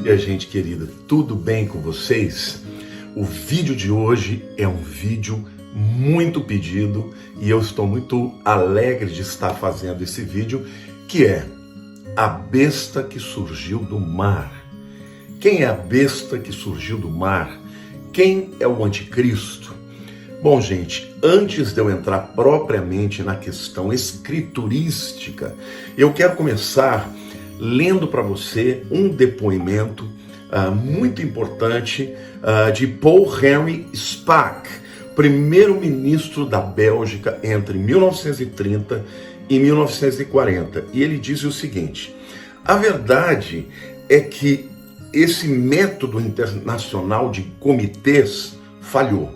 Minha gente querida, tudo bem com vocês? O vídeo de hoje é um vídeo muito pedido e eu estou muito alegre de estar fazendo esse vídeo, que é a besta que surgiu do mar. Quem é a besta que surgiu do mar? Quem é o anticristo? Bom, gente, antes de eu entrar propriamente na questão escriturística, eu quero começar lendo para você um depoimento muito importante de Paul Henri Spaak, primeiro-ministro da Bélgica entre 1930 e 1940. E ele diz o seguinte: a verdade é que esse método internacional de comitês falhou.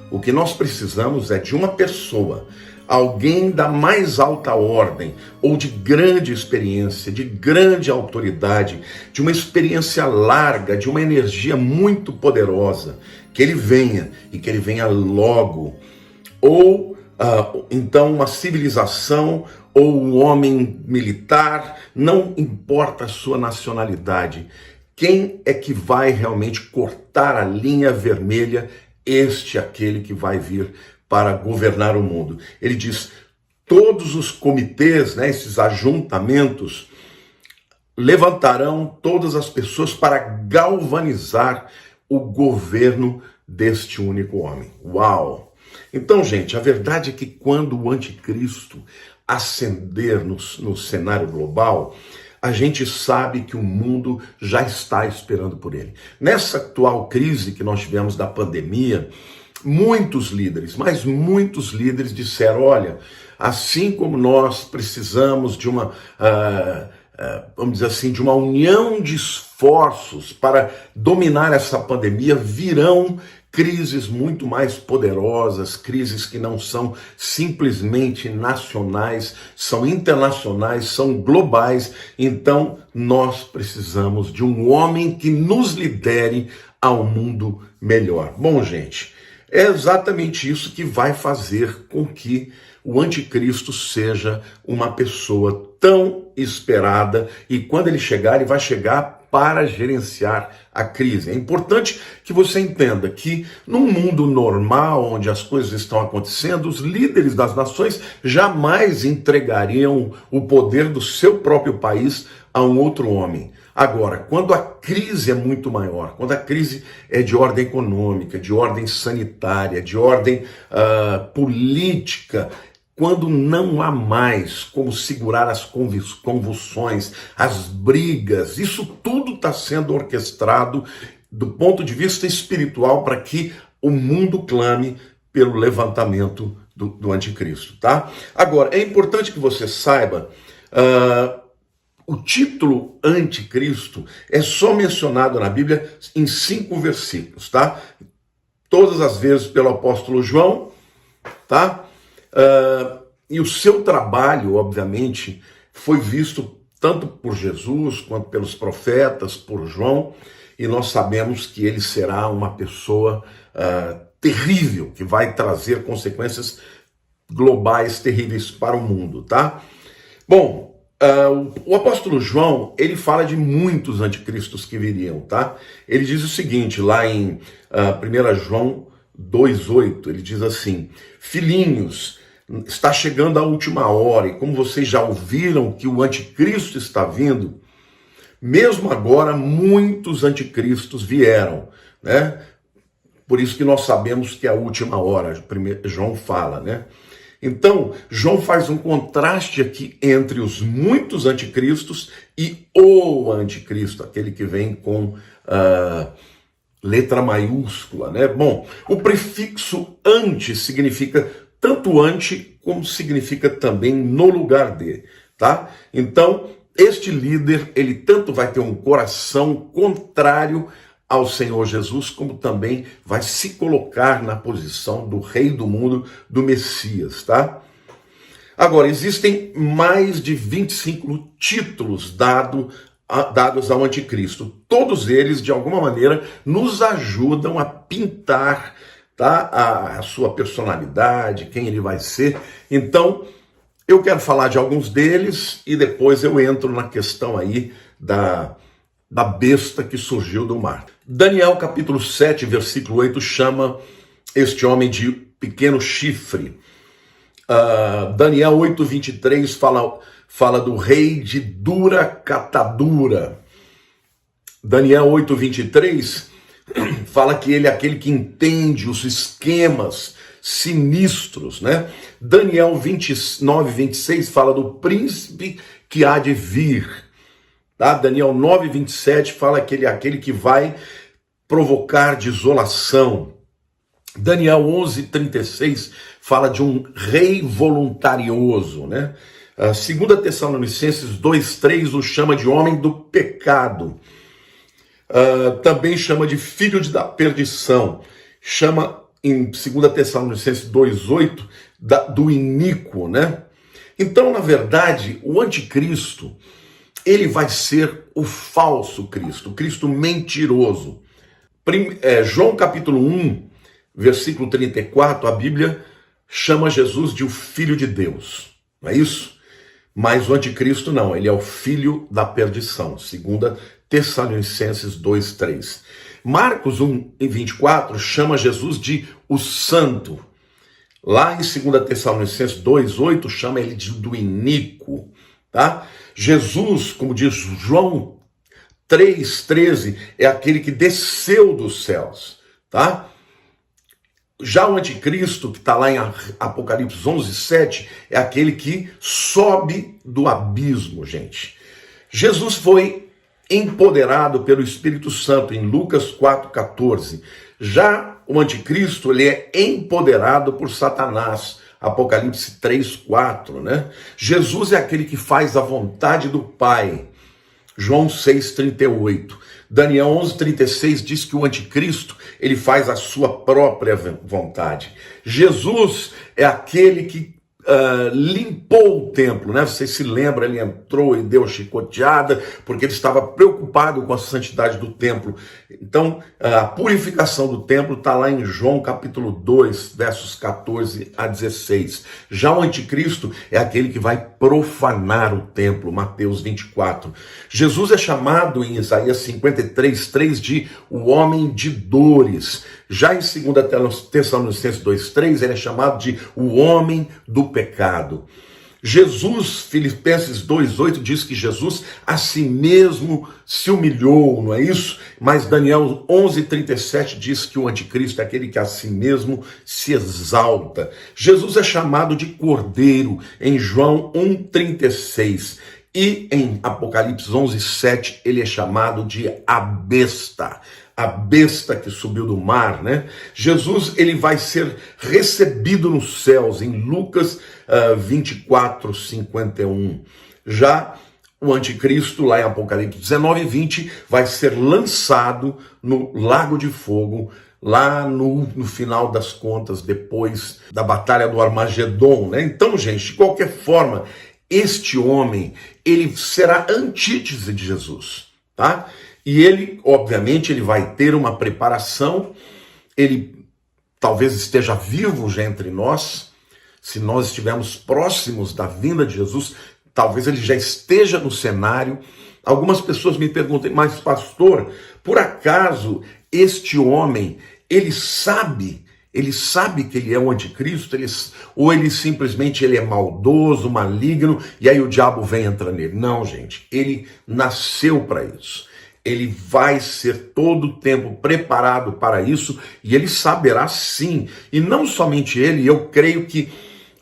O que nós precisamos é de uma pessoa, alguém da mais alta ordem, ou de grande experiência, de grande autoridade, de uma experiência larga, de uma energia muito poderosa, que ele venha e que ele venha logo. Ou então uma civilização ou um homem militar, não importa a sua nacionalidade. Quem é que vai realmente cortar a linha vermelha? Aquele que vai vir para governar o mundo. Ele diz: todos os comitês, esses ajuntamentos, levantarão todas as pessoas para galvanizar o governo deste único homem. Uau! Então, gente, a verdade é que quando o anticristo ascender no cenário global, a gente sabe que o mundo já está esperando por ele. Nessa atual crise que nós tivemos da pandemia, muitos líderes, mas muitos líderes disseram: olha, assim como nós precisamos de uma, vamos dizer assim, de uma união de esforços para dominar essa pandemia, virão crises muito mais poderosas, crises que não são simplesmente nacionais, são internacionais, são globais. Então, nós precisamos de um homem que nos lidere a um mundo melhor. Bom, gente, é exatamente isso que vai fazer com que o anticristo seja uma pessoa tão esperada, e quando ele chegar, ele vai chegar para gerenciar a crise. É importante que você entenda que num mundo normal, onde as coisas estão acontecendo, os líderes das nações jamais entregariam o poder do seu próprio país a um outro homem. Agora, quando a crise é muito maior, quando a crise é de ordem econômica, de ordem sanitária, de ordem política, quando não há mais como segurar as convulsões, as brigas, isso tudo está sendo orquestrado do ponto de vista espiritual para que o mundo clame pelo levantamento do anticristo, tá? Agora, é importante que você saiba, o título anticristo é só mencionado na Bíblia em 5 versículos, tá? Todas as vezes pelo apóstolo João, tá? E o seu trabalho, obviamente, foi visto tanto por Jesus quanto pelos profetas, por João, e nós sabemos que ele será uma pessoa terrível, que vai trazer consequências globais terríveis para o mundo, tá? Bom, o apóstolo João, ele fala de muitos anticristos que viriam, tá? Ele diz o seguinte, lá em 1 João 2,8, ele diz assim: filhinhos, está chegando a última hora, e como vocês já ouviram que o anticristo está vindo, mesmo agora muitos anticristos vieram, né? Por isso que nós sabemos que é a última hora, João fala, né? Então, João faz um contraste aqui entre os muitos anticristos e o anticristo, aquele que vem com letra maiúscula, né? Bom, o prefixo anti significa tanto anti como significa também no lugar de, tá? Então, este líder, ele tanto vai ter um coração contrário ao Senhor Jesus, como também vai se colocar na posição do rei do mundo, do Messias, tá? Agora, existem mais de 25 títulos dados ao anticristo. Todos eles, de alguma maneira, nos ajudam a pintar, tá, a sua personalidade, quem ele vai ser. Então, eu quero falar de alguns deles e depois eu entro na questão aí da besta que surgiu do mar. Daniel capítulo 7, versículo 8, chama este homem de pequeno chifre. Daniel 8, 23 fala do rei de dura catadura. Daniel 8, 23 fala que ele é aquele que entende os esquemas sinistros, né? Daniel 29, 26 fala do príncipe que há de vir. Tá? Daniel 9, 27 fala que ele é aquele que vai provocar desolação. Daniel 11, 36 fala de um rei voluntarioso, né? 2 Tessalonicenses 2, 3 o chama de homem do pecado. Também chama de filho da perdição. Chama em 2 Tessalonicenses 2, 8 do iníquo, né? Então, na verdade, o anticristo, ele vai ser o falso Cristo, o Cristo mentiroso. João capítulo 1, versículo 34, a Bíblia chama Jesus de o Filho de Deus, não é isso? Mas o anticristo não, ele é o filho da perdição, 2 Tessalonicenses 2, 3. Marcos 1, 24 chama Jesus de o Santo. Lá em 2 Tessalonicenses 2, 8 chama ele do iníquo, tá? Jesus, como diz João 3,13, é aquele que desceu dos céus, tá? Já o anticristo, que está lá em Apocalipse 11, 7, é aquele que sobe do abismo, gente. Jesus foi empoderado pelo Espírito Santo em Lucas 4,14. Já o anticristo, ele é empoderado por Satanás, Apocalipse 3,4, né? Jesus é aquele que faz a vontade do Pai, João 6,38. Daniel 11,36 diz que o anticristo, ele faz a sua própria vontade. Jesus é aquele que limpou o templo, né? Você se lembra, ele entrou e deu chicoteada, porque ele estava preocupado com a santidade do templo. Então, a purificação do templo está lá em João capítulo 2, versos 14 a 16. Já o anticristo é aquele que vai profanar o templo, Mateus 24. Jesus é chamado em Isaías 53, 3 de o homem de dores. Já em 2 Tessalonicenses 2,3, ele é chamado de o homem do pecado. Jesus, Filipenses 2,8 diz que Jesus a si mesmo se humilhou, não é isso? Mas Daniel 11,37 diz que o anticristo é aquele que a si mesmo se exalta. Jesus é chamado de Cordeiro em João 1,36. E em Apocalipse 11,7 ele é chamado de a besta que subiu do mar, né? Jesus, ele vai ser recebido nos céus em Lucas 24:51. Já o anticristo, lá em Apocalipse 19:20, vai ser lançado no lago de fogo, lá no final das contas, depois da batalha do Armagedon, né? Então, gente, de qualquer forma, este homem, ele será antítese de Jesus, tá? E ele, obviamente, ele vai ter uma preparação, ele talvez esteja vivo já entre nós, se nós estivermos próximos da vinda de Jesus, talvez ele já esteja no cenário. Algumas pessoas me perguntam, mas pastor, por acaso este homem, ele sabe que ele é o anticristo, ou ele simplesmente ele é maldoso, maligno, e aí o diabo vem entrar nele? Não, gente, ele nasceu para isso. Ele vai ser todo o tempo preparado para isso, e ele saberá sim. E não somente ele, eu creio que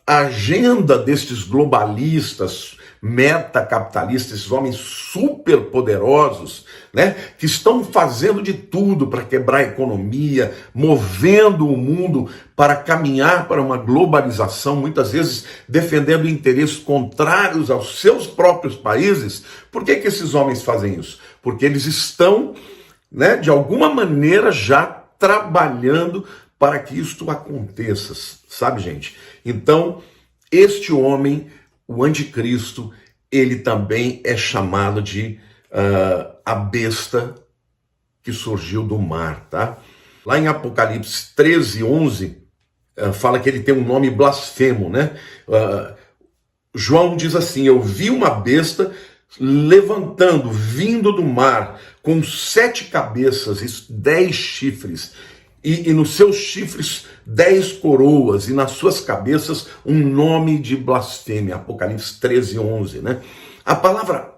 a agenda destes globalistas, metacapitalistas, esses homens super poderosos, né, que estão fazendo de tudo para quebrar a economia, movendo o mundo para caminhar para uma globalização, muitas vezes defendendo interesses contrários aos seus próprios países. Por que esses homens fazem isso? Porque eles estão, né, de alguma maneira já trabalhando para que isto aconteça, sabe, gente? Então, este homem, o anticristo, ele também é chamado de a besta que surgiu do mar, tá? Lá em Apocalipse 13:11, fala que ele tem um nome blasfemo, né? João diz assim: eu vi uma besta levantando, vindo do mar, com 7 cabeças e 10 chifres, e nos seus chifres 10 coroas, e nas suas cabeças um nome de blasfêmia. Apocalipse 13:11, né? A palavra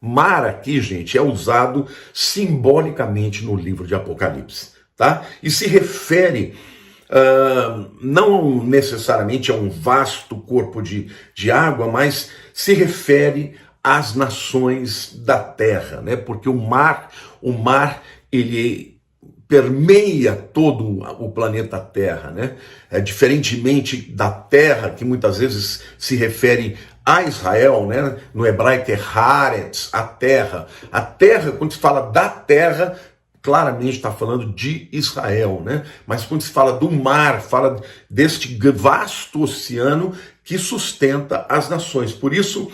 mar aqui, gente, é usado simbolicamente no livro de Apocalipse, tá? E se refere não necessariamente a um vasto corpo de água, mas se refere às nações da terra, né? Porque o mar, ele permeia todo o planeta Terra, né? Diferentemente da terra, que muitas vezes se refere a Israel, né? No hebraico é Haaretz, a terra. A terra, quando se fala da terra, claramente está falando de Israel, né? Mas quando se fala do mar, fala deste vasto oceano que sustenta as nações. Por isso,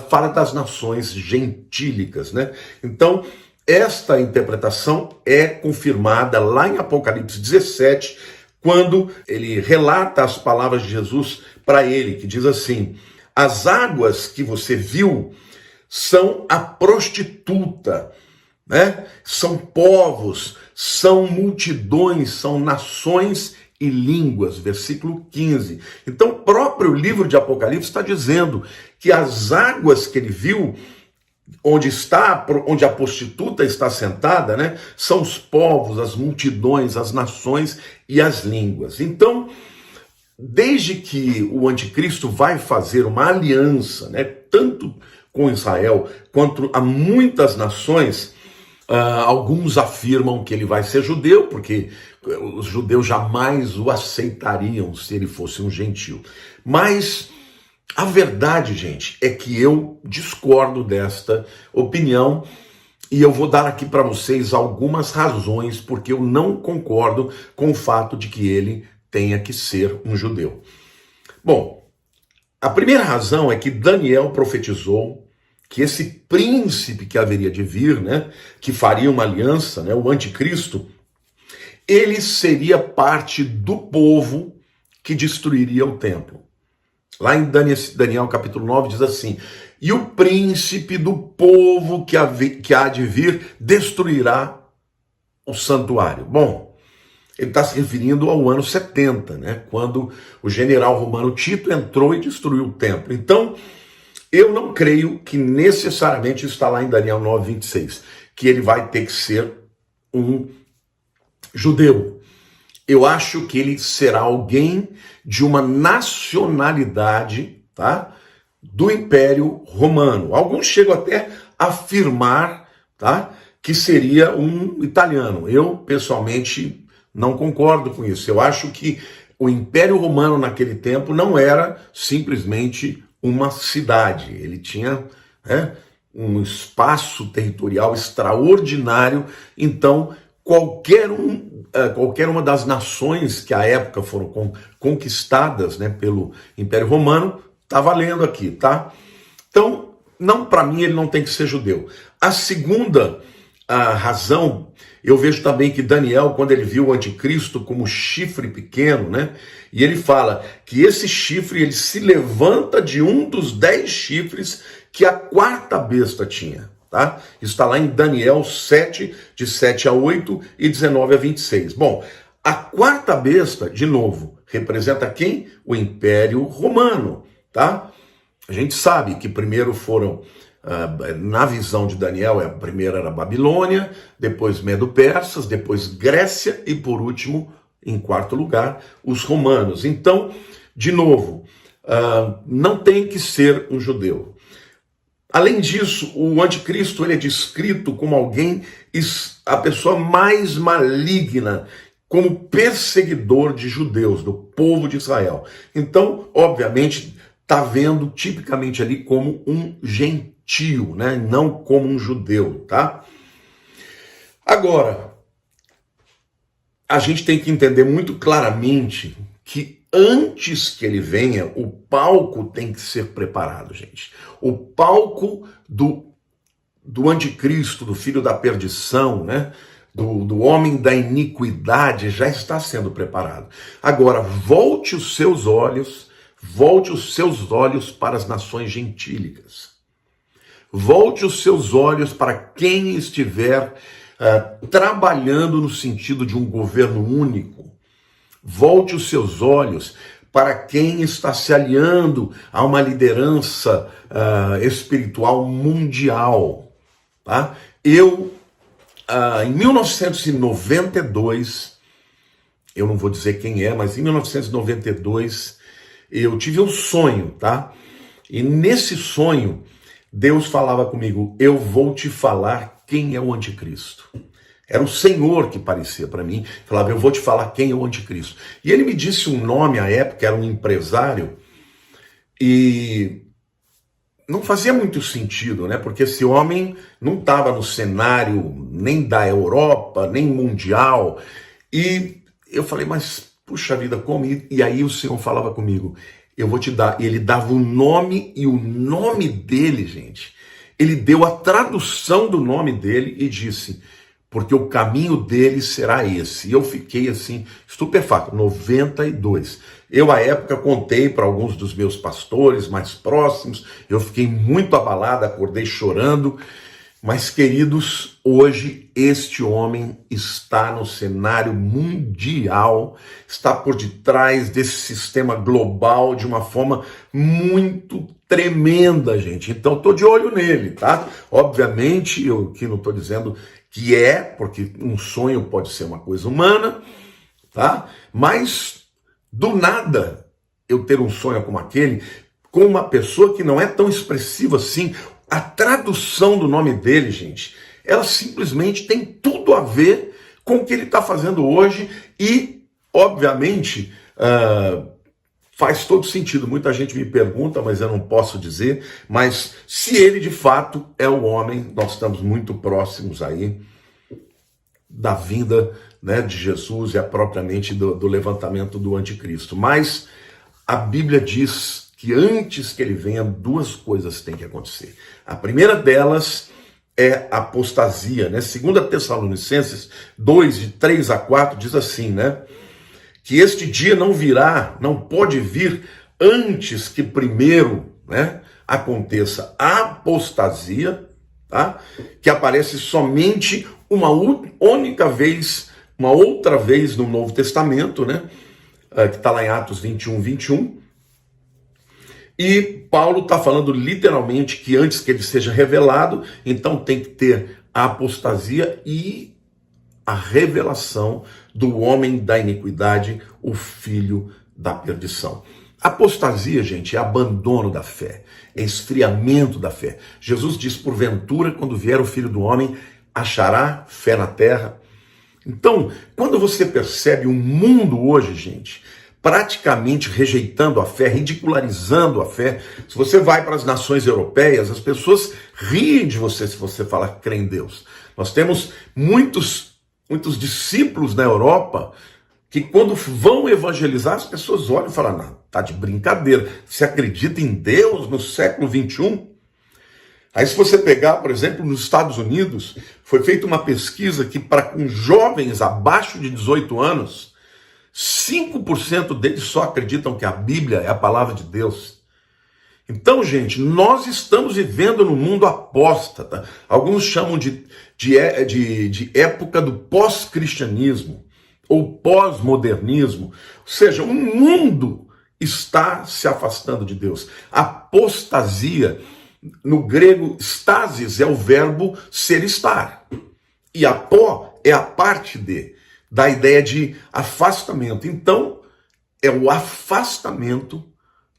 fala das nações gentílicas, né? Então, esta interpretação é confirmada lá em Apocalipse 17, quando ele relata as palavras de Jesus para ele, que diz assim: as águas que você viu são a prostituta, né? São povos, são multidões, são nações e línguas, versículo 15. Então, o próprio livro de Apocalipse está dizendo que as águas que ele viu, onde a prostituta está sentada, né, são os povos, as multidões, as nações e as línguas. Então, desde que o anticristo vai fazer uma aliança, né, tanto com Israel quanto a muitas nações, alguns afirmam que ele vai ser judeu, porque os judeus jamais o aceitariam se ele fosse um gentio. Mas a verdade, gente, é que eu discordo desta opinião e eu vou dar aqui para vocês algumas razões porque eu não concordo com o fato de que ele tenha que ser um judeu. Bom, a primeira razão é que Daniel profetizou que esse príncipe que haveria de vir, né, que faria uma aliança, né, o anticristo, ele seria parte do povo que destruiria o templo. Lá em Daniel capítulo 9 diz assim: e o príncipe do povo que há de vir destruirá o santuário. Bom, ele está se referindo ao ano 70, né, quando o general romano Tito entrou e destruiu o templo. Então, eu não creio que necessariamente está lá em Daniel 9:26, que ele vai ter que ser um judeu. Eu acho que ele será alguém de uma nacionalidade, tá, do Império Romano. Alguns chegam até a afirmar, tá, que seria um italiano. Eu, pessoalmente, não concordo com isso. Eu acho que o Império Romano naquele tempo não era simplesmente uma cidade. Ele tinha, né, um espaço territorial extraordinário. Então, qualquer uma das nações que à época foram conquistadas, né, pelo Império Romano, tá valendo aqui, tá? Então, não, para mim ele não tem que ser judeu. A segunda razão, eu vejo também que Daniel, quando ele viu o anticristo como chifre pequeno, né, e ele fala que esse chifre ele se levanta de um dos 10 chifres que a quarta besta tinha. Tá? Isso está lá em Daniel 7, de 7-8 e 19-26. Bom, a quarta besta, de novo, representa quem? O Império Romano, tá? A gente sabe que primeiro foram, na visão de Daniel, a primeira era a Babilônia, depois Medo-Persas, depois Grécia e, por último, em quarto lugar, os romanos. Então, de novo, não tem que ser um judeu. Além disso, o anticristo ele é descrito como alguém, a pessoa mais maligna, como perseguidor de judeus, do povo de Israel. Então, obviamente, está vendo tipicamente ali como um gentio, né? Não como um judeu, tá? Agora, a gente tem que entender muito claramente que antes que ele venha, o palco tem que ser preparado, gente. O palco do anticristo, do filho da perdição, né? Do homem da iniquidade já está sendo preparado. Agora, volte os seus olhos para as nações gentílicas. Volte os seus olhos para quem estiver trabalhando no sentido de um governo único. Volte os seus olhos para quem está se aliando a uma liderança espiritual mundial. Tá? Em 1992, eu não vou dizer quem é, mas em 1992, eu tive um sonho, tá? E nesse sonho, Deus falava comigo, eu vou te falar quem é o anticristo. Era o Senhor que parecia para mim, falava, eu vou te falar quem é o anticristo. E ele me disse um nome à época, era um empresário, e não fazia muito sentido, né? Porque esse homem não estava no cenário nem da Europa, nem mundial. E eu falei, mas puxa vida, como? E aí o Senhor falava comigo, eu vou te dar. E ele dava o nome, e o nome dele, gente, ele deu a tradução do nome dele e disse, porque o caminho dele será esse. E eu fiquei assim, estupefato, 92. Eu, à época, contei para alguns dos meus pastores mais próximos, eu fiquei muito abalado, acordei chorando, mas, queridos, hoje este homem está no cenário mundial, está por detrás desse sistema global de uma forma muito tremenda, gente. Então, estou de olho nele, tá? Obviamente, eu aqui não estou dizendo que porque um sonho pode ser uma coisa humana, tá? Mas, do nada, eu ter um sonho como aquele, com uma pessoa que não é tão expressiva assim, a tradução do nome dele, gente, ela simplesmente tem tudo a ver com o que ele está fazendo hoje e, obviamente, faz todo sentido. Muita gente me pergunta, mas eu não posso dizer, mas se ele de fato é o homem, nós estamos muito próximos aí da vinda, né, de Jesus e propriamente do levantamento do anticristo. Mas a Bíblia diz que antes que ele venha, duas coisas têm que acontecer. A primeira delas é a apostasia, né? 2 Tessalonicenses 2, de 3 a 4, diz assim, né? Que este dia não virá, não pode vir antes que primeiro, né, aconteça a apostasia, tá? Que aparece somente uma única vez, uma outra vez no Novo Testamento, né? Que está lá em Atos 21, 21. E Paulo está falando literalmente que antes que ele seja revelado, então tem que ter a apostasia e a revelação do homem da iniquidade, o filho da perdição. Apostasia, gente, é abandono da fé, é esfriamento da fé. Jesus diz, porventura, quando vier o Filho do Homem, achará fé na terra? Então, quando você percebe o mundo hoje, gente, praticamente rejeitando a fé, ridicularizando a fé. Se você vai para as nações europeias, as pessoas riem de você se você falar que crê em Deus. Nós temos muitos discípulos na Europa que quando vão evangelizar, as pessoas olham e falam, não, tá de brincadeira, você acredita em Deus no século 21? Aí se você pegar, por exemplo, nos Estados Unidos, foi feita uma pesquisa que para jovens abaixo de 18 anos, 5% deles só acreditam que a Bíblia é a palavra de Deus. Então, gente, nós estamos vivendo no mundo apóstata. Alguns chamam de época do pós-cristianismo ou pós-modernismo. Ou seja, o mundo está se afastando de Deus. Apostasia, no grego, stasis é o verbo ser estar. E apó é a parte da ideia de afastamento. Então, é o afastamento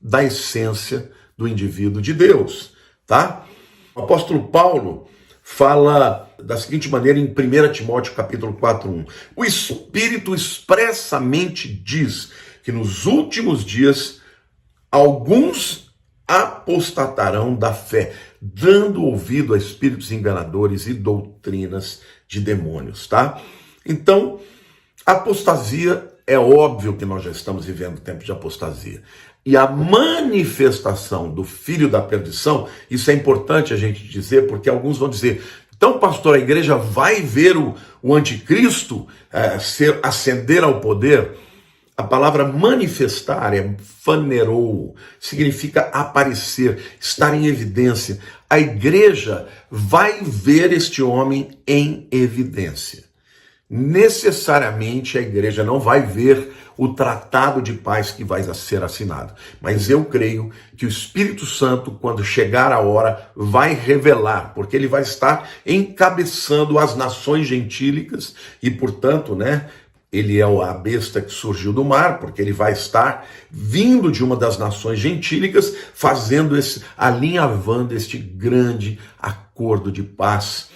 da essência do indivíduo de Deus, tá? O apóstolo Paulo fala da seguinte maneira em 1 Timóteo capítulo 4:1. O Espírito expressamente diz que nos últimos dias alguns apostatarão da fé, dando ouvido a espíritos enganadores e doutrinas de demônios, tá? Então, apostasia, é óbvio que nós já estamos vivendo tempo de apostasia. E a manifestação do filho da perdição, isso é importante a gente dizer, porque alguns vão dizer, então, pastor, a igreja vai ver o anticristo ascender ao poder? A palavra manifestar é phanerou, significa aparecer, estar em evidência. A igreja vai ver este homem em evidência. Necessariamente a igreja não vai ver o tratado de paz que vai ser assinado. Mas eu creio que o Espírito Santo, quando chegar a hora, vai revelar, porque ele vai estar encabeçando as nações gentílicas e, portanto, ele é a besta que surgiu do mar, porque ele vai estar vindo de uma das nações gentílicas, alinhavando este grande acordo de paz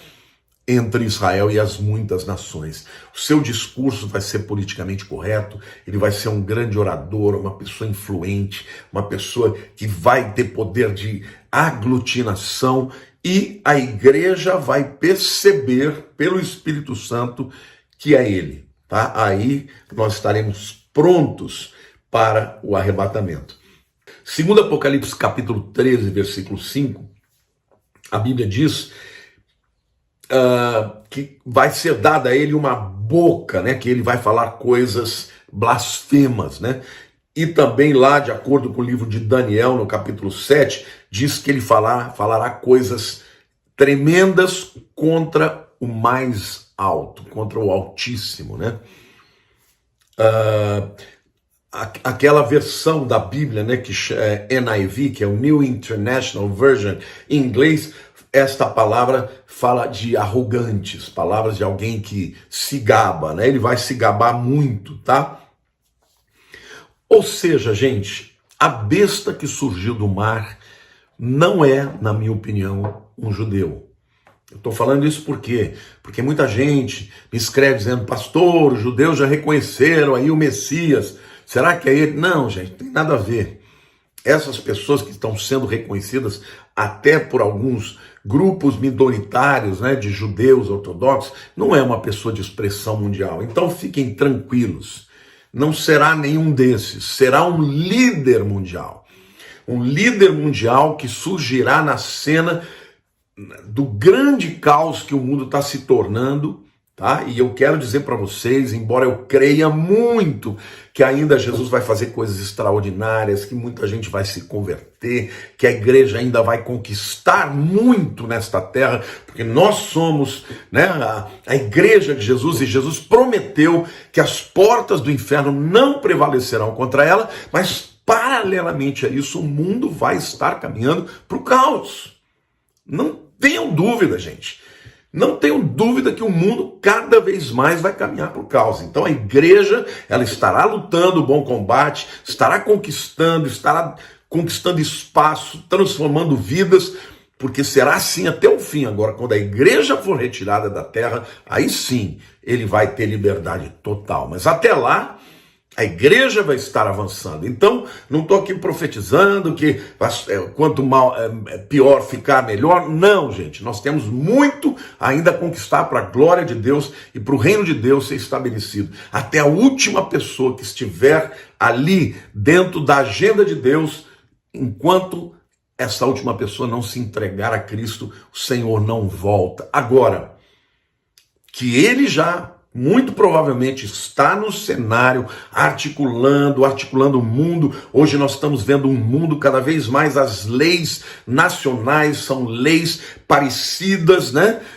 entre Israel e as muitas nações. O seu discurso vai ser politicamente correto, ele vai ser um grande orador, uma pessoa influente, uma pessoa que vai ter poder de aglutinação, e a igreja vai perceber pelo Espírito Santo que é ele. Tá? Aí nós estaremos prontos para o arrebatamento. Segundo Apocalipse capítulo 13, versículo 5, a Bíblia diz que vai ser dada a ele uma boca, que ele vai falar coisas blasfemas, E também lá, de acordo com o livro de Daniel, no capítulo 7, diz que ele falará coisas tremendas contra o mais alto, contra o Altíssimo, aquela versão da Bíblia, que é NIV, que é o New International Version, em inglês, esta palavra fala de arrogantes, palavras de alguém que se gaba, Ele vai se gabar muito, tá? Ou seja, gente, a besta que surgiu do mar não é, na minha opinião, um judeu. Eu estou falando isso por quê? Porque muita gente me escreve dizendo: pastor, os judeus já reconheceram aí o Messias, será que é ele? Não, gente, não tem nada a ver. Essas pessoas que estão sendo reconhecidas até por alguns grupos minoritários, de judeus ortodoxos, não é uma pessoa de expressão mundial. Então fiquem tranquilos, não será nenhum desses, será um líder mundial. Um líder mundial que surgirá na cena do grande caos que o mundo está se tornando, tá? E eu quero dizer para vocês, embora eu creia muito que ainda Jesus vai fazer coisas extraordinárias, que muita gente vai se converter, que a igreja ainda vai conquistar muito nesta terra, porque nós somos a igreja de Jesus, e Jesus prometeu que as portas do inferno não prevalecerão contra ela, mas paralelamente a isso o mundo vai estar caminhando para o caos. Não tenham dúvida, gente. Não tenham dúvida que o mundo cada vez mais vai caminhar para o caos. Então a igreja, ela estará lutando o bom combate, estará conquistando espaço, transformando vidas, porque será assim até o fim. Agora, quando a igreja for retirada da terra, aí sim ele vai ter liberdade total. Mas até lá, a igreja vai estar avançando. Então, não estou aqui profetizando que quanto pior ficar, melhor. Não, gente. Nós temos muito ainda a conquistar para a glória de Deus e para o reino de Deus ser estabelecido. Até a última pessoa que estiver ali dentro da agenda de Deus, enquanto essa última pessoa não se entregar a Cristo, o Senhor não volta. Agora, que ele já muito provavelmente está no cenário, articulando o mundo. Hoje nós estamos vendo um mundo cada vez mais, as leis nacionais são leis parecidas,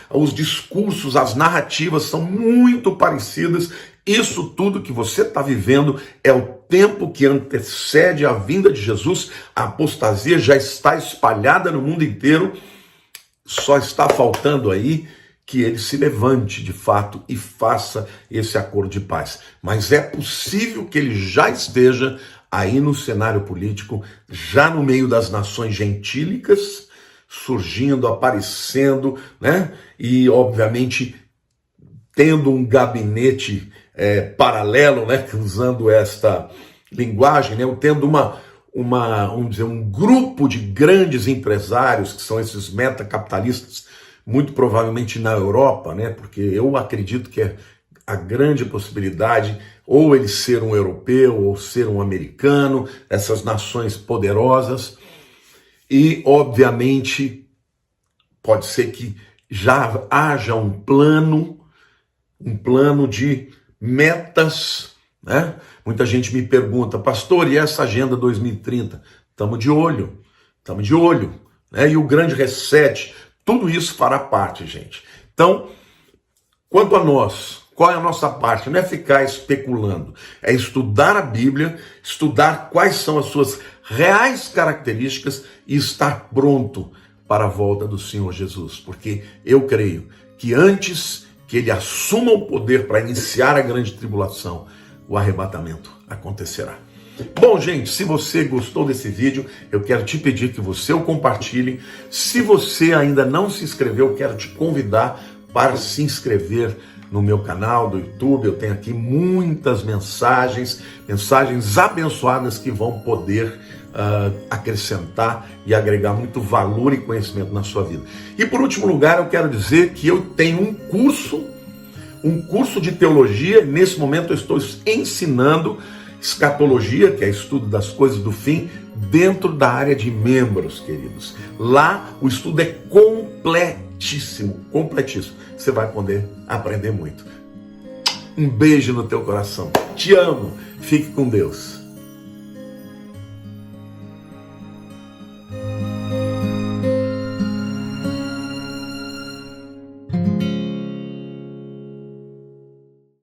Os discursos, as narrativas são muito parecidas. Isso tudo que você está vivendo é o tempo que antecede a vinda de Jesus. A apostasia já está espalhada no mundo inteiro. Só está faltando aí que ele se levante de fato e faça esse acordo de paz. Mas é possível que ele já esteja aí no cenário político, já no meio das nações gentílicas, surgindo, aparecendo, E obviamente tendo um gabinete paralelo, usando esta linguagem, tendo vamos dizer, um grupo de grandes empresários, que são esses metacapitalistas, muito provavelmente na Europa, porque eu acredito que é a grande possibilidade ou ele ser um europeu ou ser um americano, essas nações poderosas. E, obviamente, pode ser que já haja um plano de metas né? Muita gente me pergunta, pastor, e essa Agenda 2030? Estamos de olho, né? E o grande reset, tudo isso fará parte, gente. Então, quanto a nós, qual é a nossa parte? Não é ficar especulando, é estudar a Bíblia, estudar quais são as suas reais características e estar pronto para a volta do Senhor Jesus, porque eu creio que antes que ele assuma o poder para iniciar a grande tribulação, o arrebatamento acontecerá. Bom, gente, se você gostou desse vídeo, eu quero te pedir que você o compartilhe. Se você ainda não se inscreveu, eu quero te convidar para se inscrever no meu canal do YouTube. Eu tenho aqui muitas mensagens abençoadas que vão poder acrescentar e agregar muito valor e conhecimento na sua vida. E por último lugar, eu quero dizer que eu tenho um curso de teologia. Nesse momento eu estou ensinando escatologia, que é estudo das coisas do fim, dentro da área de membros, queridos. Lá o estudo é completíssimo. Você vai poder aprender muito. Um beijo no teu coração. Te amo. Fique com Deus.